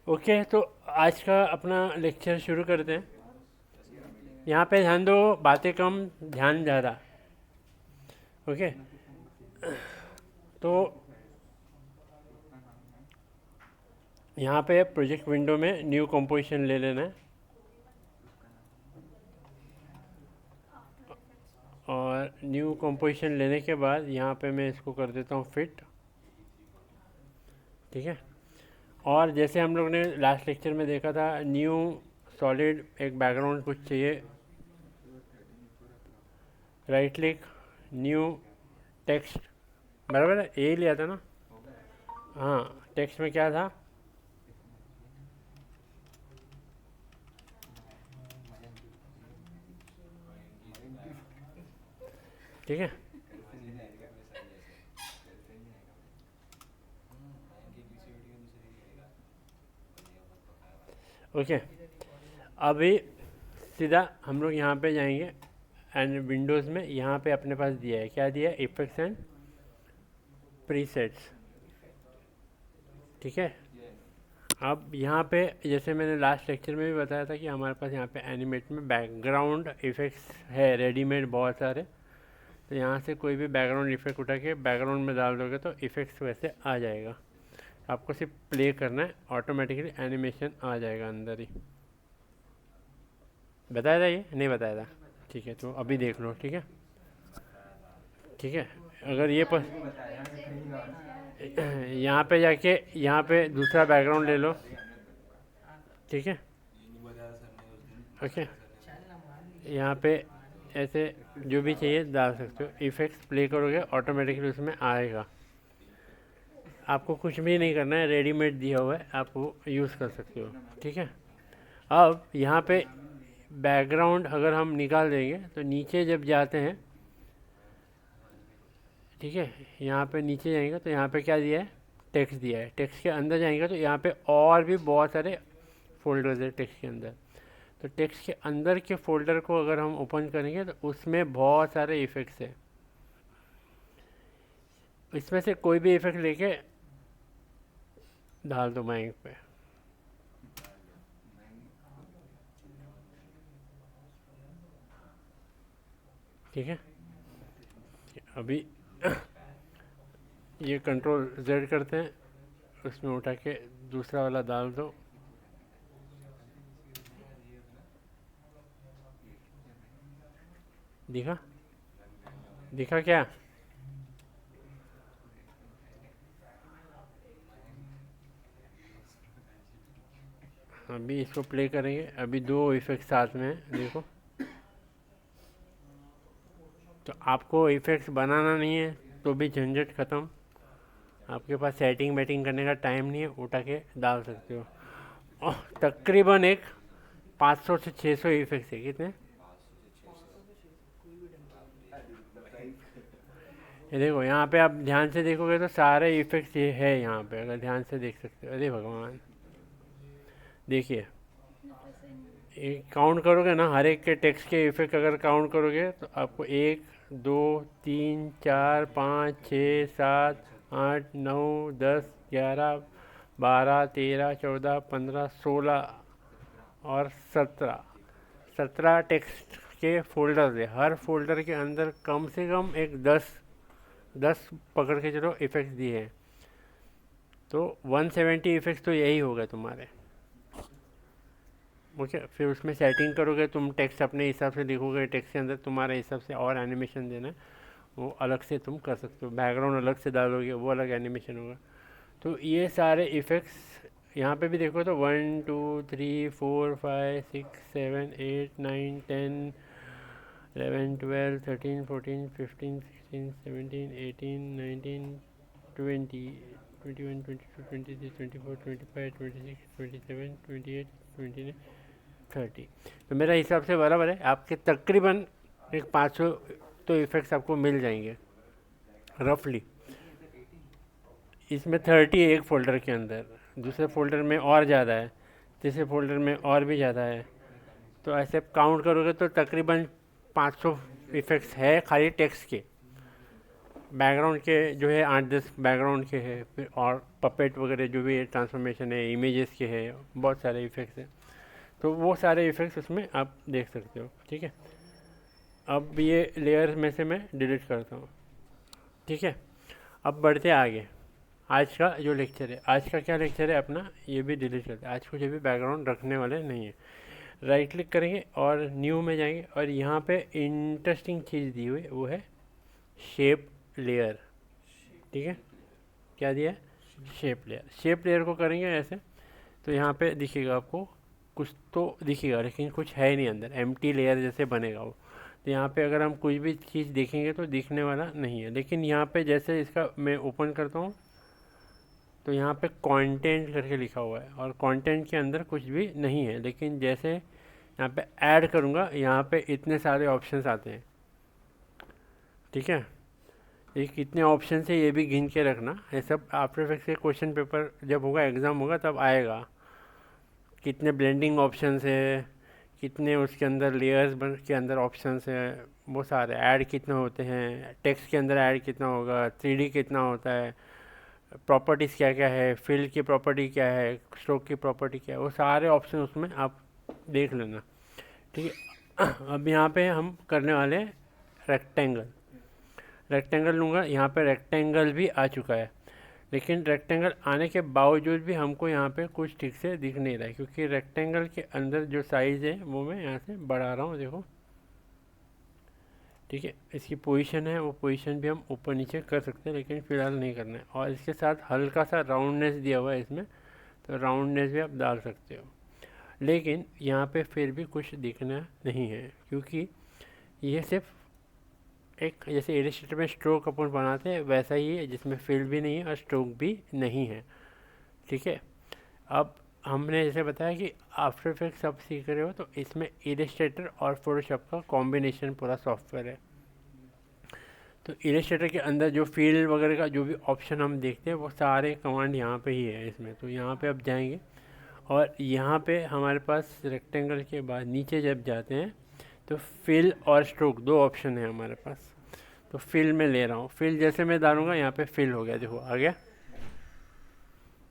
Okay, तो आज का अपना लेक्चर शुरू करते हैं। यहाँ पे ध्यान दो, बातें कम, ध्यान ज़्यादा। ओके, तो यहाँ पे प्रोजेक्ट विंडो में न्यू कंपोजिशन ले लेना है और न्यू कंपोजिशन लेने के बाद यहाँ पे मैं इसको कर देता हूँ फिट। ठीक है, और जैसे हम लोग ने लास्ट लेक्चर में देखा था, न्यू सॉलिड एक बैकग्राउंड कुछ चाहिए। राइट क्लिक, न्यू टेक्स्ट, बराबर है, यही लिया था ना। हाँ, टेक्स्ट में क्या था? ठीक है, ओके। अभी सीधा हम लोग यहाँ पे जाएंगे एंड विंडोज़ में यहाँ पे अपने पास दिया है, क्या दिया है? Effects and presets. ठीक है, अब यहाँ पे जैसे मैंने लास्ट लेक्चर में भी बताया था कि हमारे पास यहाँ पे एनिमेट में बैकग्राउंड इफेक्ट्स है रेडीमेड बहुत सारे। तो यहाँ से कोई भी बैकग्राउंड इफेक्ट उठा के बैकग्राउंड में डाल दोगे तो इफेक्ट्स वैसे आ जाएगा। आपको सिर्फ प्ले करना है, ऑटोमेटिकली एनिमेशन आ जाएगा अंदर ही। बताया था ये? नहीं बताया था? ठीक है, तो अभी देख लो। ठीक है, ठीक है। अगर ये यहाँ पे जाके यहाँ पे दूसरा बैकग्राउंड ले लो। ठीक है, ओके। यहाँ पे ऐसे जो भी चाहिए डाल सकते हो। इफेक्ट्स प्ले करोगे ऑटोमेटिकली उसमें आएगा। आपको कुछ भी नहीं करना है, रेडीमेड दिया हुआ है, आप वो यूज़ कर सकते हो। ठीक है, अब यहाँ पे बैकग्राउंड अगर हम निकाल देंगे तो नीचे जब जाते हैं, ठीक है, यहाँ पे नीचे जाएंगे तो यहाँ पे क्या दिया है? टेक्स्ट दिया है। टेक्स्ट के अंदर जाएंगे तो यहाँ पे और भी बहुत सारे फोल्डर्स है टेक्स्ट के अंदर। तो टेक्स्ट के अंदर के फोल्डर को अगर हम ओपन करेंगे तो उसमें बहुत सारे इफेक्ट्स हैं। इसमें से कोई भी इफेक्ट लेके डाल दो माइक पे। ठीक है, अभी ये कंट्रोल जेड करते हैं, उसमें उठा के दूसरा वाला डाल दो। दिखा? दिखा क्या? अभी इसको प्ले करेंगे, अभी दो इफेक्ट साथ में हैं, देखो। तो आपको इफेक्ट्स बनाना नहीं है तो भी झंझट ख़त्म। आपके पास सेटिंग वेटिंग करने का टाइम नहीं है, उठा के डाल सकते हो। तकरीबन एक 500 से 600 इफेक्ट्स है। कितने? ये देखो, यहाँ पे आप ध्यान से देखोगे तो सारे इफेक्ट्स ये है यहाँ पे, अगर ध्यान से देख सकते हो। अरे भगवान, देखिए, काउंट करोगे ना हर एक के टेक्स्ट के इफेक्ट, अगर काउंट करोगे तो आपको 1 2 3 4 5 6 7 8 9 10 11 12 13 14 15 16 और 17 टेक्स्ट के फोल्डर है। हर फोल्डर के अंदर कम से कम एक 10 पकड़ के चलो इफेक्ट्स दिए हैं। तो 170 इफेक्ट्स तो यही हो गए तुम्हारे। ओके, फिर उसमें सेटिंग करोगे, तुम टेक्स्ट अपने हिसाब से लिखोगे, टेक्स्ट के अंदर तुम्हारे हिसाब से और एनिमेशन देना है वो अलग से तुम कर सकते हो। बैकग्राउंड अलग से डालोगे, वो अलग एनिमेशन होगा। तो ये सारे इफ़ेक्ट्स यहाँ पे भी देखो तो 1 2 3 4 5 6 7 8 9 10 11 12 13 14 15 16 17 18 19 20 21 22 23 24 25 26 27 28 29 30। तो मेरा हिसाब से बराबर है, आपके तकरीबन एक 500 तो इफ़ेक्ट्स आपको मिल जाएंगे रफली। इसमें 30 एक फ़ोल्डर के अंदर, दूसरे फ़ोल्डर में और ज़्यादा है, तीसरे फ़ोल्डर में और भी ज़्यादा है। तो ऐसे काउंट करोगे तो तकरीबन 500 इफ़ेक्ट्स है खाली टेक्स्ट के। बैकग्राउंड के जो है 8-10 बैकग्राउंड के है, फिर और पपेट वगैरह जो भी ट्रांसफॉर्मेशन है, इमेजेस के है, बहुत सारे इफ़ेक्ट्स हैं। तो वो सारे इफ़ेक्ट्स उसमें आप देख सकते हो। ठीक है, अब ये लेयर में से मैं डिलीट करता हूँ। ठीक है, अब बढ़ते आगे। आज का जो लेक्चर है, आज का क्या लेक्चर है अपना, ये भी डिलीट करते हैं। आज कुछ भी बैकग्राउंड रखने वाले नहीं है। राइट क्लिक करेंगे और न्यू में जाएंगे और यहाँ पे इंटरेस्टिंग चीज़ दी हुई है, वो है शेप लेयर। ठीक है, क्या दिया है, शेप लेयर। शेप लेयर को करेंगे ऐसे, तो यहाँ पे दिखेगा आपको, कुछ तो दिखेगा लेकिन कुछ है नहीं अंदर, एम्प्टी लेयर जैसे बनेगा वो। तो यहाँ पे अगर हम कुछ भी चीज़ देखेंगे तो दिखने वाला नहीं है। लेकिन यहाँ पे जैसे इसका मैं ओपन करता हूँ तो यहाँ पे कंटेंट करके लिखा हुआ है और कंटेंट के अंदर कुछ भी नहीं है। लेकिन जैसे यहाँ पे ऐड करूँगा, यहाँ पे इतने सारे ऑप्शंस आते हैं। ठीक है, ये कितने ऑप्शन है ये भी गिन के रखना। ये सब आफ्टर इफेक्ट्स के क्वेश्चन पेपर जब होगा, एग्ज़ाम होगा, तब आएगा। कितने ब्लेंडिंग ऑप्शंस है, कितने उसके अंदर लेयर्स बन के अंदर ऑप्शंस है, वो सारे ऐड कितने होते हैं, टेक्स्ट के अंदर ऐड कितना होगा, 3D कितना होता है, प्रॉपर्टीज़ क्या क्या है, फिल की प्रॉपर्टी क्या है, स्ट्रोक की प्रॉपर्टी क्या है, वो सारे ऑप्शन उसमें आप देख लेना। ठीक है, अब यहाँ पे हम करने वाले हैं रेक्टेंगल। रेक्टेंगल लूँगा, यहाँ पे रेक्टेंगल भी आ चुका है। लेकिन रेक्टेंगल आने के बावजूद भी हमको यहाँ पे कुछ ठीक से दिख नहीं रहा है, क्योंकि रेक्टेंगल के अंदर जो साइज़ है वो मैं यहाँ से बढ़ा रहा हूँ, देखो। ठीक है, इसकी पोजीशन है, वो पोजीशन भी हम ऊपर नीचे कर सकते हैं, लेकिन फ़िलहाल नहीं करना है। और इसके साथ हल्का सा राउंडनेस दिया हुआ है इसमें, तो राउंडनेस भी आप डाल सकते हो। लेकिन यहाँ पे फिर भी कुछ दिखना नहीं है, क्योंकि ये सिर्फ एक, जैसे इलस्ट्रेटर में स्ट्रोक अपन बनाते हैं वैसा ही है, जिसमें फिल भी नहीं है और स्ट्रोक भी नहीं है। ठीक है, अब हमने जैसे बताया कि आफ्टर इफेक्ट्स आप सीख रहे हो, तो इसमें इलस्ट्रेटर और फोटोशॉप का कॉम्बिनेशन पूरा सॉफ्टवेयर है। तो इलस्ट्रेटर के अंदर जो फील्ड वगैरह का जो भी ऑप्शन हम देखते हैं, वो सारे कमांड यहाँ पे ही है इसमें। तो यहाँ पे अब जाएंगे और यहाँ पे हमारे पास रेक्टेंगल के बाद नीचे जब जाते हैं तो फिल और स्ट्रोक दो ऑप्शन है हमारे पास। तो फिल में ले रहा हूँ, फिल जैसे मैं डालूंगा यहाँ पे फिल हो गया, देखो आ गया,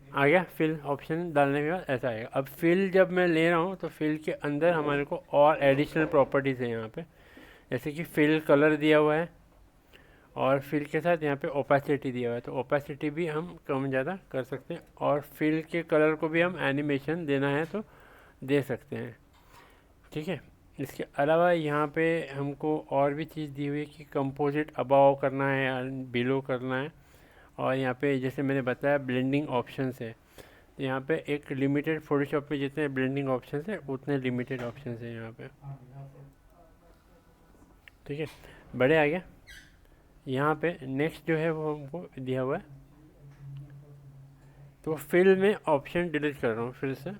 आ गया फिल ऑप्शन डालने के बाद ऐसा आएगा। अब फिल जब मैं ले रहा हूँ तो फिल के अंदर हमारे को और एडिशनल प्रॉपर्टीज़ है यहाँ पे, जैसे कि फिल कलर दिया हुआ है और फिल के साथ यहाँ पे ओपेसिटी दिया हुआ है। तो ओपेसिटी भी हम कम ज़्यादा कर सकते हैं और फिल के कलर को भी हम एनिमेशन देना है तो दे सकते हैं। ठीक है, इसके अलावा यहाँ पे हमको और भी चीज़ दी हुई है कि कंपोजिट अबाव करना है या बिलो करना है। और यहाँ पे जैसे मैंने बताया ब्लेंडिंग ऑप्शंस है, तो यहाँ पे एक लिमिटेड, फोटोशॉप में जितने ब्लेंडिंग ऑप्शंस है उतने लिमिटेड ऑप्शंस है यहाँ पे। ठीक है, बड़े आ गया। यहाँ पे नेक्स्ट जो है वो हमको दिया हुआ है, तो फिल में ऑप्शन डिलीट कर रहा हूँ फिर से,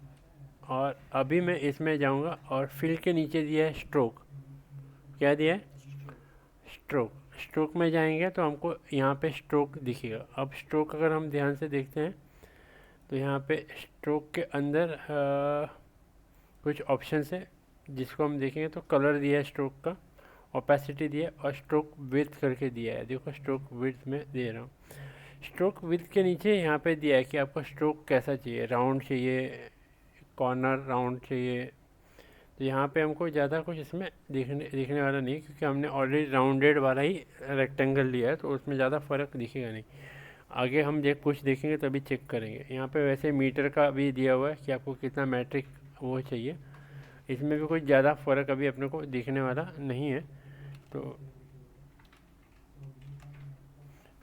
और अभी मैं इसमें जाऊँगा और फिल के नीचे दिया है स्ट्रोक। क्या दिया है, स्ट्रोक। स्ट्रोक में जाएंगे तो हमको यहाँ पे स्ट्रोक दिखेगा। अब स्ट्रोक अगर हम ध्यान से देखते हैं तो यहाँ पे स्ट्रोक के अंदर कुछ ऑप्शंस है, जिसको हम देखेंगे तो कलर दिया है स्ट्रोक का, ओपेसिटी दिया है और स्ट्रोक विड्थ करके दिया है। देखो स्ट्रोक विड्थ में दे रहा हूँ। स्ट्रोक विड्थ के नीचे यहाँ पे दिया है कि आपको स्ट्रोक कैसा चाहिए, राउंड चाहिए, कॉर्नर राउंड चाहिए। तो यहाँ पे हमको ज़्यादा कुछ इसमें दिखने वाला नहीं, क्योंकि हमने ऑलरेडी राउंडेड वाला ही रेक्टेंगल लिया है, तो उसमें ज़्यादा फ़र्क दिखेगा नहीं। आगे हम कुछ देखेंगे तभी चेक करेंगे। यहाँ पे वैसे मीटर का भी दिया हुआ है कि आपको कितना मैट्रिक वो चाहिए। इसमें भी कुछ ज़्यादा फ़र्क अभी अपने को दिखने वाला नहीं है। तो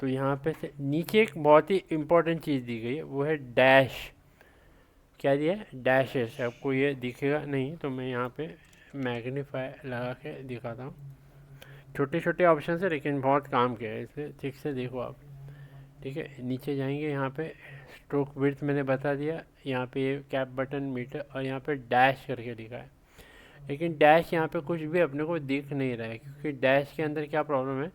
यहाँ पे से नीचे एक बहुत ही इम्पोर्टेंट चीज़ दी गई है, वो है डैश। क्या दिया है, डैशेस। आपको ये दिखेगा नहीं तो मैं यहाँ पे मैग्नीफाई लगा के दिखाता हूँ। छोटे छोटे ऑप्शन है लेकिन बहुत काम के है, इसे ठीक से देखो आप। ठीक है, नीचे जाएंगे, यहाँ पे स्ट्रोक विड्थ मैंने बता दिया, यहाँ पे ये कैप बटन, मीटर, और यहाँ पे डैश करके लिखा है। लेकिन डैश यहाँ पे कुछ भी अपने को दिख नहीं रहा है, क्योंकि डैश के अंदर क्या प्रॉब्लम है,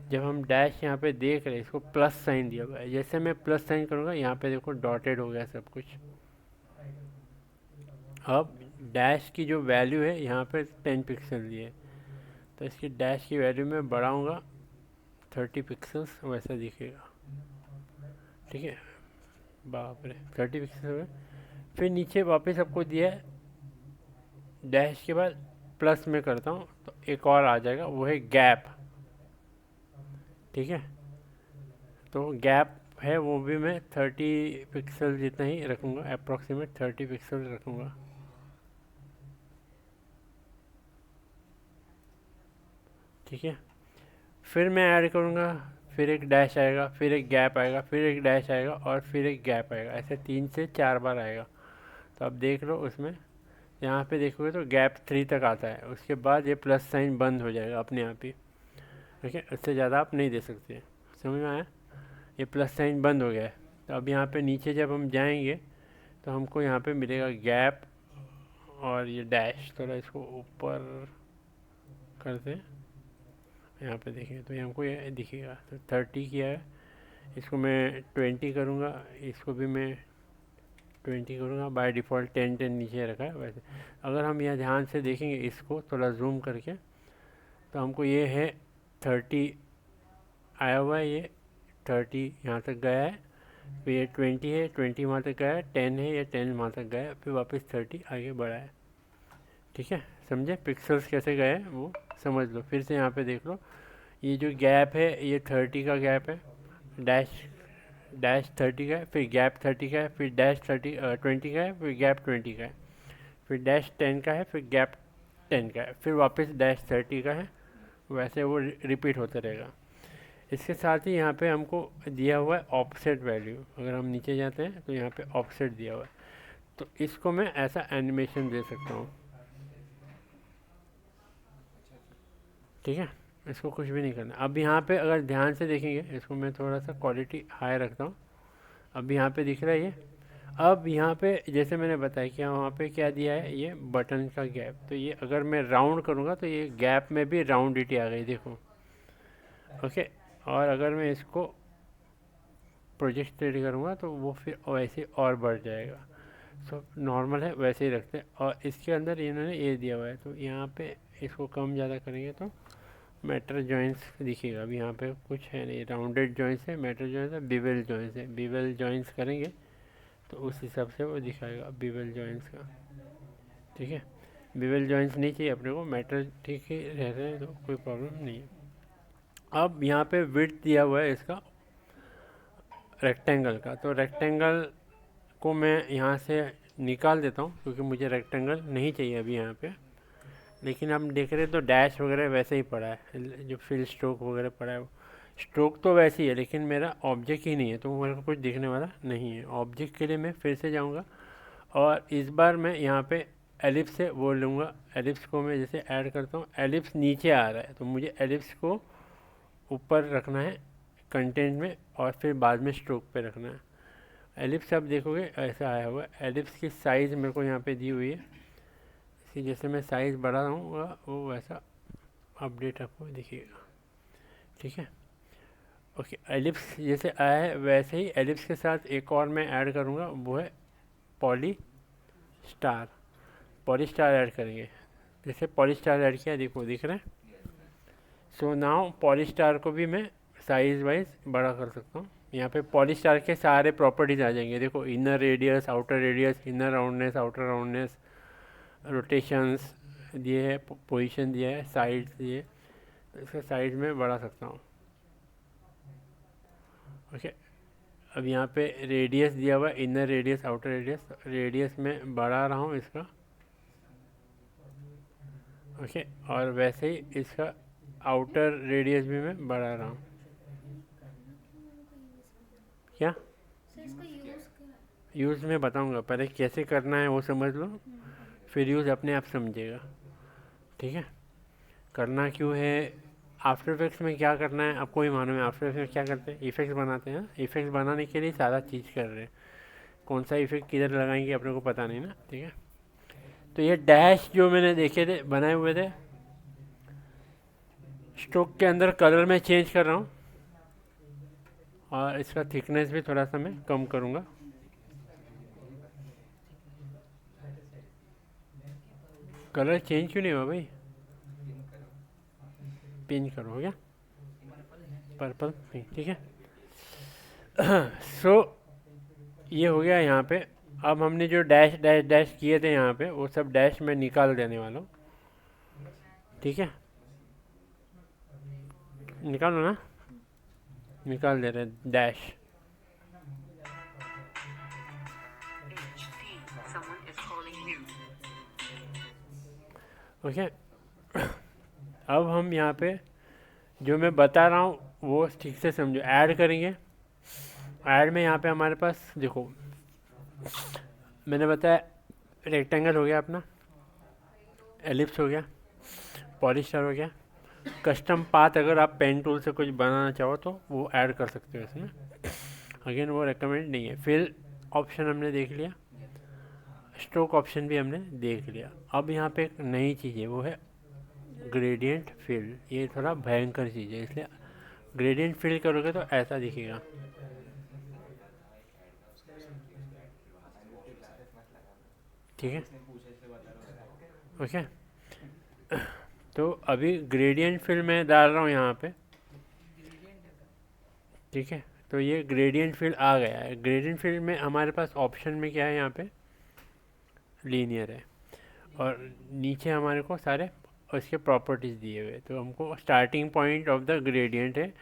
जब हम डैश यहाँ पे देख रहे हैं, इसको प्लस साइन दिया हुआ है, जैसे मैं प्लस साइन करूँगा यहाँ पे देखो डॉटेड हो गया सब कुछ। अब डैश की जो वैल्यू है यहाँ पे 10 पिक्सल दी है, तो इसकी डैश की वैल्यू मैं बढ़ाऊँगा 30 पिक्सल्स वैसा दिखेगा, ठीक है। बाप रे, 30 पिक्सल है। फिर नीचे वापस आपको दिया है डैश के बाद प्लस में करता हूँ तो एक और आ जाएगा, वो है गैप, ठीक है। तो गैप है वो भी मैं 30 पिक्सल जितना ही रखूँगा, अप्रॉक्सीमेट 30 पिक्सल रखूँगा, ठीक है। फिर मैं ऐड करूँगा, फिर एक डैश आएगा, फिर एक गैप आएगा, फिर एक डैश आएगा और फिर एक गैप आएगा, ऐसे 3 से 4 बार आएगा। तो आप देख लो उसमें, यहाँ पे देखोगे तो गैप 3 तक आता है, उसके बाद ये प्लस साइन बंद हो जाएगा अपने आप ही, ठीक है। उससे ज़्यादा आप नहीं दे सकते, समझ में आया। ये प्लस साइन बंद हो गया है। तो अब यहाँ पे नीचे जब हम जाएंगे तो हमको यहाँ पे मिलेगा गैप और ये डैश, थोड़ा इसको ऊपर करते हैं, यहाँ पे देखें तो हमको ये दिखेगा। तो 30 किया है, इसको मैं 20 करूँगा, इसको भी मैं 20 करूँगा। बाय डिफ़ॉल्ट 10 नीचे रखा है वैसे। अगर हम यहाँ ध्यान से देखेंगे इसको थोड़ा जूम करके, तो हमको ये है 30 आया हुआ है, ये 30 यहाँ तक गया है, फिर ये 20 है, 20 वहाँ तक गया है, 10 है, ये 10 वहाँ तक गया है, फिर वापस 30 आगे बढ़ा है, ठीक है। समझे पिक्सल्स कैसे गए हैं वो समझ लो। फिर से यहाँ पे देख लो, ये जो गैप है ये 30 का गैप है, डैश डैश 30 का है, फिर गैप 30 का है, फिर डैश 20 का है, फिर गैप 20 का है, फिर डैश 10 का है, फिर गैप 10 का है, फिर वापस डैश 30 का है, वैसे वो रिपीट होता रहेगा। इसके साथ ही यहाँ पे हमको दिया हुआ है ऑफसेट वैल्यू, अगर हम नीचे जाते हैं तो यहाँ पे ऑफसेट दिया हुआ है, तो इसको मैं ऐसा एनिमेशन दे सकता हूँ, ठीक है। इसको कुछ भी नहीं करना। अब यहाँ पे अगर ध्यान से देखेंगे, इसको मैं थोड़ा सा क्वालिटी हाई रखता हूँ, अब यहाँ पे दिख रहा है ये। अब यहाँ पे जैसे मैंने बताया कि वहाँ पे क्या दिया है, ये बटन का गैप, तो ये अगर मैं राउंड करूँगा तो ये गैप में भी राउंडिटी आ गई, देखो, ओके। और अगर मैं इसको प्रोजेक्ट रेडी करूँगा तो वो फिर वैसे और बढ़ जाएगा। सो नॉर्मल है वैसे ही रखते हैं। और इसके अंदर इन्होंने ये दिया हुआ है, तो यहाँ पे इसको कम ज़्यादा करेंगे तो मैटर जॉइंट्स दिखेगा। अब यहाँ पे कुछ है नहीं, राउंडेड जॉइंट्स है, मैटर जॉइंट्स है, बिवेल जॉइंट्स है। बिवेल जॉइंट्स करेंगे तो उस हिसाब से वो दिखाएगा बिवेल जॉइंट्स का, ठीक है। बिवेल जॉइंट्स नहीं चाहिए अपने को, मैटर ठीक ही रहते हैं तो कोई प्रॉब्लम नहीं है। अब यहाँ पे विड्थ दिया हुआ है इसका रेक्टेंगल का, तो रेक्टेंगल को मैं यहाँ से निकाल देता हूँ क्योंकि मुझे रेक्टेंगल नहीं चाहिए अभी यहाँ पे। लेकिन हम देख रहे हैं तो डैश वगैरह वैसे ही पड़ा है, जो फिल स्ट्रोक वगैरह पड़ा है, स्ट्रोक तो वैसे ही है, लेकिन मेरा ऑब्जेक्ट ही नहीं है तो मेरे को कुछ दिखने वाला नहीं है। ऑब्जेक्ट के लिए मैं फिर से जाऊँगा और इस बार मैं यहाँ पे एलिप्स से वो लूँगा। एलिप्स को मैं जैसे ऐड करता हूँ, एलिप्स नीचे आ रहा है तो मुझे एलिप्स को ऊपर रखना है कंटेंट में और फिर बाद में स्ट्रोक पे रखना है। एलिप्स आप देखोगे ऐसा आया हुआ है। एलिप्स की साइज़ मेरे को यहाँ पे दी हुई है, इसकी जैसे मैं साइज़ बढ़ा रहा हूँ वो वैसा अपडेट आपको दिखेगा, ठीक है। ओके, एलिप्स जैसे आया है वैसे ही एलिप्स के साथ एक और मैं ऐड करूँगा, वो है poly star. Poly star add करेंगे, जैसे पॉली स्टार ऐड किया, देखो दिख रहा है। सो नाउ पॉली स्टार को भी मैं साइज़ वाइज बड़ा कर सकता हूँ। यहाँ पे पॉली स्टार के सारे प्रॉपर्टीज आ जाएंगे, देखो inner radius, outer radius, inner roundness, outer roundness, rotations दिए है, पोजीशन दिया है, साइड्स दिए, तो इसका साइज में बढ़ा सकता हूँ, ओके। अब यहाँ पे रेडियस दिया हुआ है, inner radius, outer radius, radius में बढ़ा रहा हूँ इसका, ओके। और वैसे ही इसका आउटर रेडियस भी मैं बढ़ा रहा हूँ। क्या यूज़ में बताऊँगा, पहले कैसे करना है वो समझ लो, फिर यूज़ अपने आप समझेगा, ठीक है। करना क्यों है, आफ्टर इफेक्ट्स में क्या करना है आपको ही मालूम है। आफ्टर इफेक्ट्स में क्या करते हैं, इफेक्ट्स बनाते हैं। इफेक्ट्स बनाने के लिए सारा चीज़ कर रहे हैं, कौन सा इफेक्ट किधर लगाएंगे अपने को पता नहीं ना, ठीक है। तो ये डैश जो मैंने देखे थे बनाए हुए थे, स्ट्रोक के अंदर कलर में चेंज कर रहा हूँ और इसका थिकनेस भी थोड़ा सा मैं कम करूँगा। कलर चेंज क्यों नहीं हुआ भाई, पिन करो, हो गया। पर्पल पिंक, ठीक है। सो ये हो गया यहाँ पे। अब हमने जो डैश डैश डैश किए थे यहाँ पे, वो सब डैश मैं निकाल देने वाला हूँ, ठीक है। निकालो ना, निकाल दे रहे हैं डैश। ओके। अब हम यहाँ पे जो मैं बता रहा हूँ वो ठीक से समझो। ऐड करेंगे। ऐड में यहाँ पे हमारे पास देखो, मैंने बताया रेक्टेंगल हो गया अपना, एलिप्स हो गया, पॉलीस्टार हो गया, कस्टम पाथ अगर आप पेन टूल से कुछ बनाना चाहो तो वो ऐड कर सकते हो इसमें। अगेन वो रेकमेंड नहीं है। फिल ऑप्शन हमने देख लिया, स्ट्रोक ऑप्शन भी हमने देख लिया। अब यहाँ पे एक नई चीज़ है, वो है ग्रेडियंट फिल। ये थोड़ा भयंकर चीज़ है, इसलिए ग्रेडियंट फिल करोगे तो ऐसा दिखेगा, ठीक है। ओके। तो अभी ग्रेडियंट फिल मैं डाल रहा हूँ यहाँ पे, ठीक है। तो ये ग्रेडियंट फिल आ गया है। ग्रेडियंट फिल में हमारे पास ऑप्शन में क्या है, यहाँ पे लीनियर है, और नीचे हमारे को सारे उसके प्रॉपर्टीज़ दिए हुए। तो हमको starting point of the gradient है,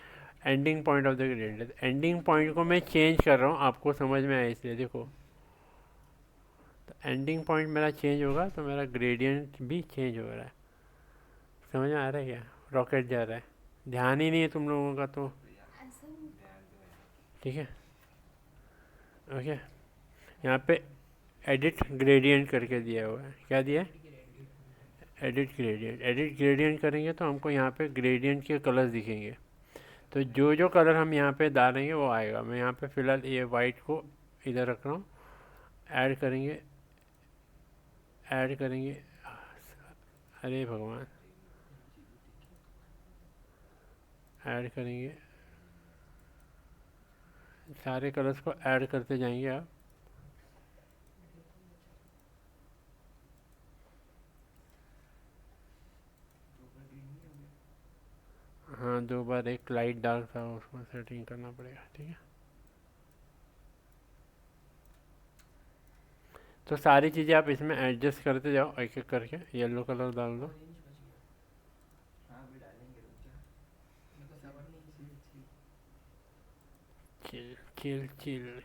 ending point of the gradient है। एंडिंग पॉइंट को मैं चेंज कर रहा हूँ, आपको समझ में आए इसलिए। देखो, तो एंडिंग पॉइंट मेरा चेंज होगा तो मेरा ग्रेडियंट भी चेंज हो रहा है। समझ में आ रहा है क्या? रॉकेट जा रहा है, ध्यान ही नहीं है तुम लोगों का तो, ठीक है। ओके। यहाँ पे एडिट ग्रेडियंट करके दिया हुआ है। क्या दिया है? Edit gradient. एडिट ग्रेडियंट करेंगे तो हमको यहाँ पे ग्रेडियंट के कलर्स दिखेंगे। तो जो जो कलर हम यहाँ पे डालेंगे वो आएगा। मैं यहाँ पे फ़िलहाल ये वाइट को इधर रख रहा हूँ। ऐड करेंगे, ऐड करेंगे, अरे भगवान, ऐड करेंगे, सारे कलर्स को ऐड करते जाएंगे आप। हाँ, दो बार एक लाइट डार्क था, उसको सेटिंग करना पड़ेगा, ठीक है। तो सारी चीज़ें आप इसमें एडजस्ट करते जाओ एक एक करके। येलो कलर डाल दो, चिल चिल चिल।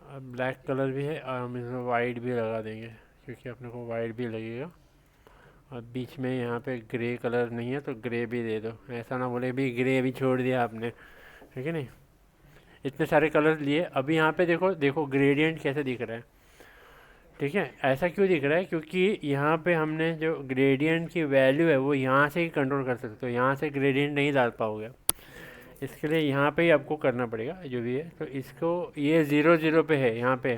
अब ब्लैक कलर भी है और हम इसमें वाइट भी लगा देंगे, क्योंकि अपने को वाइट भी लगेगा। और बीच में यहाँ पे ग्रे कलर नहीं है तो ग्रे भी दे दो। ऐसा ना बोले भी ग्रे भी छोड़ दिया आपने, ठीक है नहीं। इतने सारे कलर लिए। अभी यहाँ पे देखो, देखो ग्रेडियंट कैसे दिख रहा है, ठीक है। ऐसा क्यों दिख रहा है? क्योंकि यहाँ पे हमने जो ग्रेडियंट की वैल्यू है वो यहाँ से ही कंट्रोल कर सकते हो, यहाँ से ग्रेडियंट नहीं डाल पाओगे। इसके लिए यहाँ पे ही आपको करना पड़ेगा जो भी है। तो इसको, ये 0 0 पे है यहाँ पे,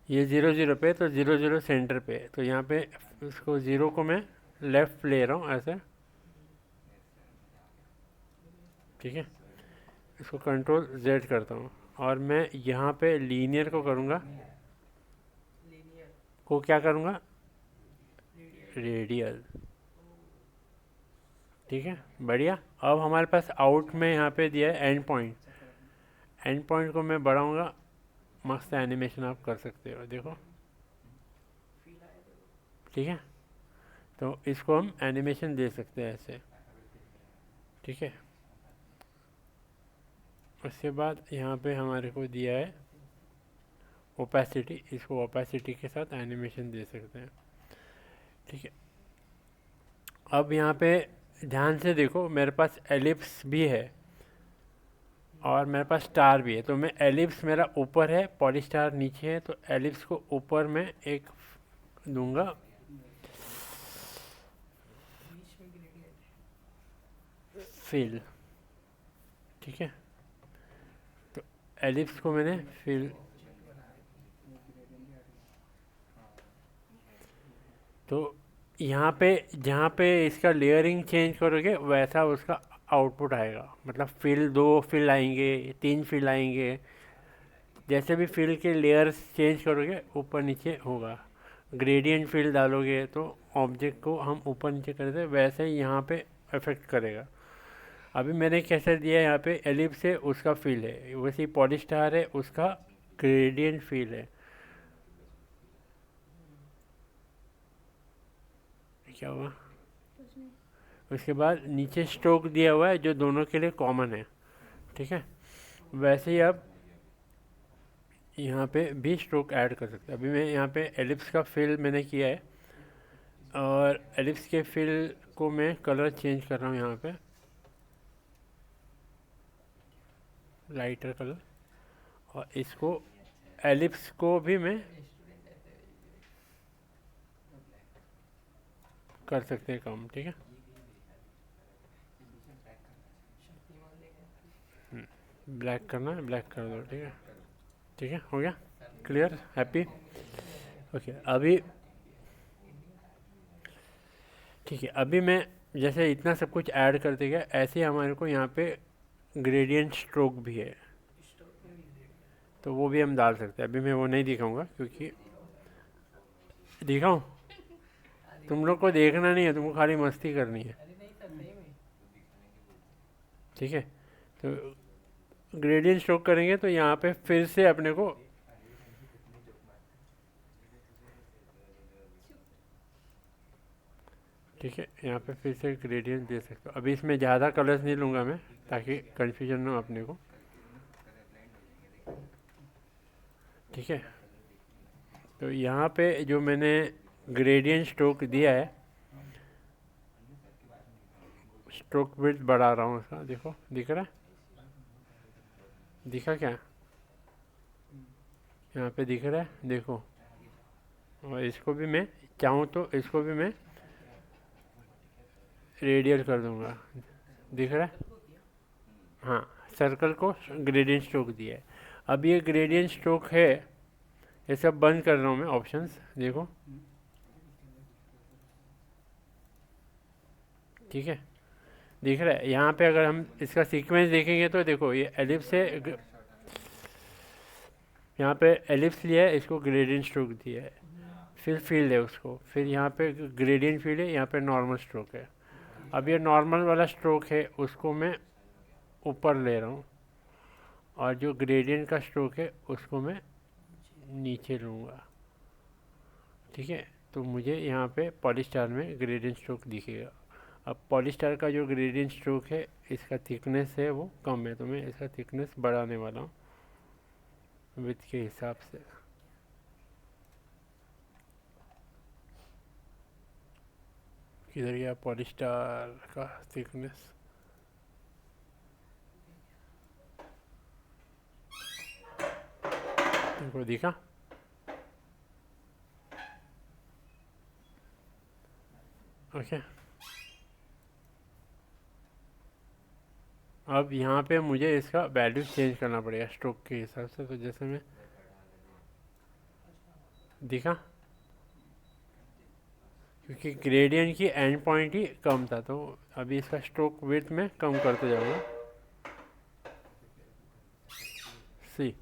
ये 0 0 पे, तो 0 0 सेंटर पे। तो यहाँ पे इसको 0 को मैं लेफ़्ट ले रहा हूँ ऐसे, ठीक है। इसको कंट्रोल Z करता हूँ और मैं यहाँ पे लीनियर को करूँगा, को क्या करूँगा? रेडियल, ठीक है। बढ़िया। अब हमारे पास आउट में यहाँ पे दिया है एंड पॉइंट। एंड पॉइंट को मैं बढ़ाऊँगा, मस्त एनिमेशन आप कर सकते हो, देखो, ठीक है। तो इसको हम एनिमेशन दे सकते हैं ऐसे, ठीक है। उसके बाद यहाँ पे हमारे को दिया है ओपेसिटी, इसको ओपेसिटी के साथ एनिमेशन दे सकते हैं, ठीक है। अब यहाँ पे ध्यान से देखो, मेरे पास एलिप्स भी है और मेरे पास स्टार भी है। तो मैं एलिप्स मेरा ऊपर है, पॉलीस्टार नीचे है, तो एलिप्स को ऊपर में एक दूंगा, फिल, ठीक है। तो एलिप्स को मैंने फिल, तो यहाँ पे जहाँ पे इसका लेयरिंग चेंज करोगे वैसा उसका आउटपुट आएगा। मतलब फिल 2 फिल आएंगे, 3 फिल आएंगे, जैसे भी फील के लेयर्स चेंज करोगे ऊपर नीचे होगा। ग्रेडियंट फील डालोगे तो ऑब्जेक्ट को हम ऊपर नीचे करते वैसे ही यहाँ पे अफेक्ट करेगा। अभी मैंने कैसे दिया यहाँ पे एलिप्स है उसका फील है, वैसे ही पॉलीस्टार है उसका ग्रेडियंट फील है। क्या हुआ? उसके बाद नीचे स्ट्रोक दिया हुआ है जो दोनों के लिए कॉमन है, ठीक है। वैसे ही आप यहाँ पे भी स्ट्रोक ऐड कर सकते हैं। अभी मैं यहाँ पे एलिप्स का फिल मैंने किया है और एलिप्स के फिल को मैं कलर चेंज कर रहा हूँ यहाँ पे लाइटर कलर, और इसको एलिप्स को भी मैं कर सकते हैं कम, ठीक है। ब्लैक करना है ब्लैक कर दो, ठीक है। ठीक है, हो गया क्लियर, हैप्पी, ओके। अभी ठीक है, अभी मैं जैसे इतना सब कुछ ऐड करते गया ऐसे ही हमारे को यहाँ पे ग्रेडियंट स्ट्रोक भी है, तो वो भी हम डाल सकते हैं। अभी मैं वो नहीं दिखाऊंगा क्योंकि दिखाऊं, तुम लोग को देखना नहीं है, तुमको खाली मस्ती करनी है, ठीक है। तो ग्रेडियंट स्ट्रोक करेंगे तो यहाँ पे फिर से अपने को ठीक है, यहाँ पे फिर से ग्रेडियंट दे सकते हो। अभी इसमें ज़्यादा कलर्स नहीं लूँगा मैं ताकि कन्फ्यूजन ना हो अपने को, ठीक है। तो यहाँ पे जो मैंने ग्रेडियंट स्ट्रोक दिया है, स्ट्रोक विड्थ बढ़ा रहा हूँ उसका, देखो दिख रहा है, दिखा क्या? यहाँ पे दिख रहा है, देखो। और इसको भी मैं चाहूँ तो इसको भी मैं रेडियल कर दूंगा, दिख रहा है। हाँ, सर्कल को ग्रेडियंट स्ट्रोक दिया है। अब ये ग्रेडियंट स्ट्रोक है, ये सब बंद कर रहा हूँ मैं ऑप्शंस, देखो ठीक है, दिख रहा है। यहाँ पे अगर हम इसका सीक्वेंस देखेंगे तो देखो ये एलिप्स है, यहाँ पे एलिप्स लिया है, इसको ग्रेडियंट स्ट्रोक दिया है, फिर फील्ड है उसको, फिर यहाँ पे ग्रेडियंट फील्ड है, यहाँ पे नॉर्मल स्ट्रोक है। अब ये नॉर्मल वाला स्ट्रोक है उसको मैं ऊपर ले रहा हूँ, और जो ग्रेडियंट का स्ट्रोक है उसको मैं नीचे लूँगा, ठीक है। तो मुझे यहाँ पे पॉलीस्टार में ग्रेडियंट स्ट्रोक दिखेगा। अब पॉलीस्टार का जो ग्रेडियंट स्ट्रोक है इसका थिकनेस है वो कम है, तो मैं इसका थिकनेस बढ़ाने वाला हूँ विड्थ के हिसाब से। किधर गया पॉलीस्टार का थिकनेस? देखो दिखा, ओके। अब यहाँ पे मुझे इसका वैल्यू चेंज करना पड़ेगा स्ट्रोक के हिसाब से, तो जैसे मैं दिखा, क्योंकि ग्रेडियंट की एंड पॉइंट ही कम था, तो अभी इसका स्ट्रोक विड्थ में कम करते जाऊँगा, सी,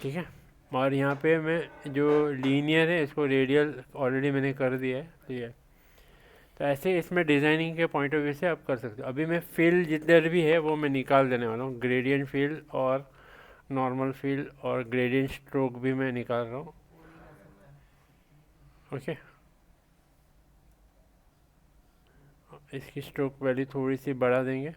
ठीक है। और यहाँ पे मैं जो लीनियर है इसको रेडियल ऑलरेडी मैंने कर दिया है, तो ये तो ऐसे इसमें डिज़ाइनिंग के पॉइंट ऑफ व्यू से आप कर सकते हो। अभी मैं फील जिधर भी है वो मैं निकाल देने वाला हूँ, ग्रेडियंट फील और नॉर्मल फील और ग्रेडियंट स्ट्रोक भी मैं निकाल रहा हूँ, ओके। इसकी स्ट्रोक वैल्यू थोड़ी सी बढ़ा देंगे।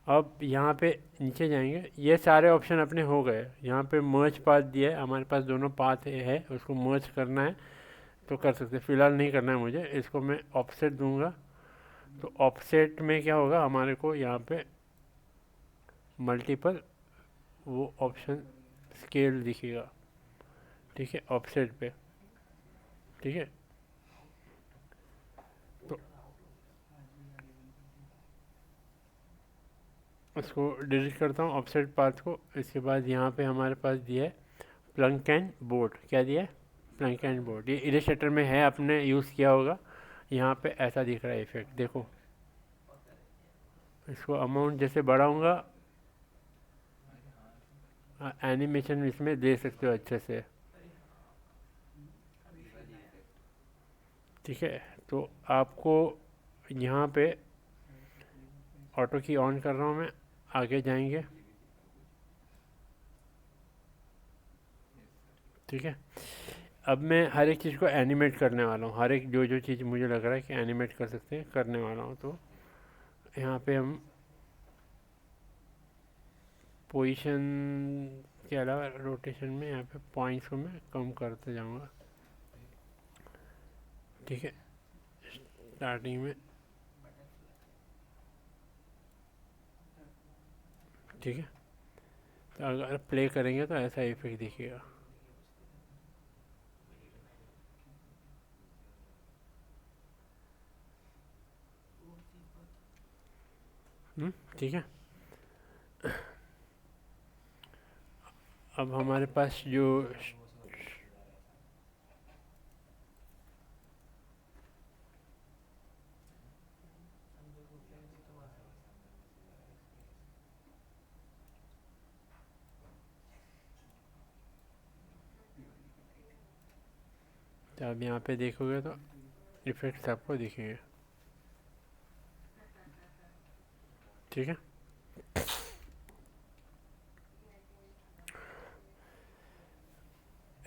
अब यहाँ पे नीचे जाएंगे, ये सारे ऑप्शन अपने हो गए। यहाँ पे मर्ज पाथ दिया है, हमारे पास दोनों पाथ है, उसको मर्ज करना है तो कर सकते, फिलहाल नहीं करना है मुझे। इसको मैं ऑफसेट दूंगा, तो ऑफसेट में क्या होगा, हमारे को यहाँ पे मल्टीपल वो ऑप्शन स्केल दिखेगा, ठीक है, ऑफसेट पे, ठीक है। तो इसको डिलीट करता हूँ ऑफसेट पाथ को। इसके बाद यहाँ पे हमारे पास दिया है प्लंक एंड बोर्ड, क्या दिया है, प्लंक एंड बोर्ड। ये इलस्ट्रेटर में है, आपने यूज़ किया होगा। यहाँ पे ऐसा दिख रहा है इफेक्ट, देखो इसको अमाउंट जैसे बढ़ाऊंगा एनिमेशन इसमें दे सकते हो अच्छे से। ठीक है, तो आपको यहाँ पे ऑटो की ऑन कर रहा हूँ मैं, आगे जाएंगे। ठीक है, अब मैं हर एक चीज़ को एनिमेट करने वाला हूँ, हर एक जो जो चीज़ मुझे लग रहा है कि एनिमेट कर सकते हैं करने वाला हूँ। तो यहाँ पे हम पोजीशन के अलावा रोटेशन में यहाँ पे पॉइंट्स को मैं कम करते जाऊँगा। ठीक है, स्टार्टिंग में। ठीक है, तो अगर प्ले करेंगे तो ऐसा इफेक्ट दिखेगा। ठीक है, अब हमारे पास जो तो अब यहाँ पे देखोगे तो इफेक्ट्स आपको दिखेंगे। ठीक है,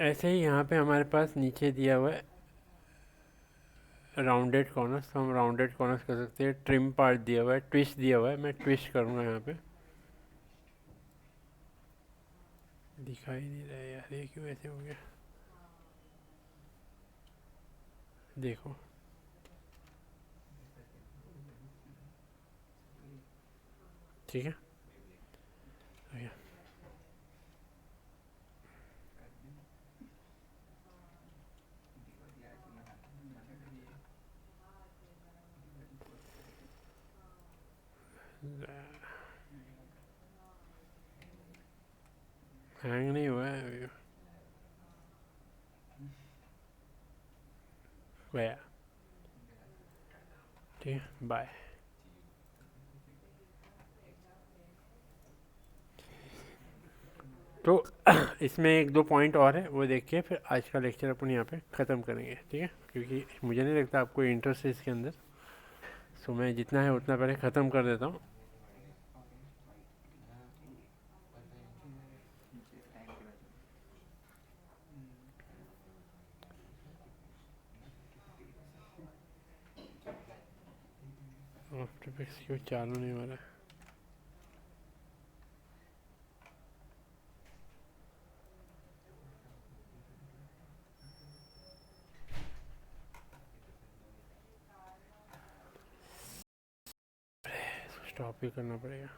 ऐसे ही यहाँ पे हमारे पास नीचे दिया हुआ है राउंडेड कॉर्नर्स, तो हम राउंडेड कॉर्नर्स कर सकते हैं। ट्रिम पार्ट दिया हुआ है, ट्विस्ट दिया हुआ है, मैं ट्विस्ट करूँगा यहाँ पे। दिखाई नहीं रहा है यार, ये क्यों ऐसे हो गया, देखो। ठीक है, हैंग नहीं हुआ है अभी, गया। ठीक है, बाय। तो इसमें एक दो पॉइंट और है, वो देख के फिर आज का लेक्चर अपन यहाँ पे ख़त्म करेंगे। ठीक है, क्योंकि मुझे नहीं लगता आपको इंटरेस्ट है इसके अंदर, सो मैं जितना है उतना पहले ख़त्म कर देता हूँ। आफ्टर इफेक्ट्स क्यों चालू नहीं हो रहा है? स्टॉप ही करना पड़ेगा।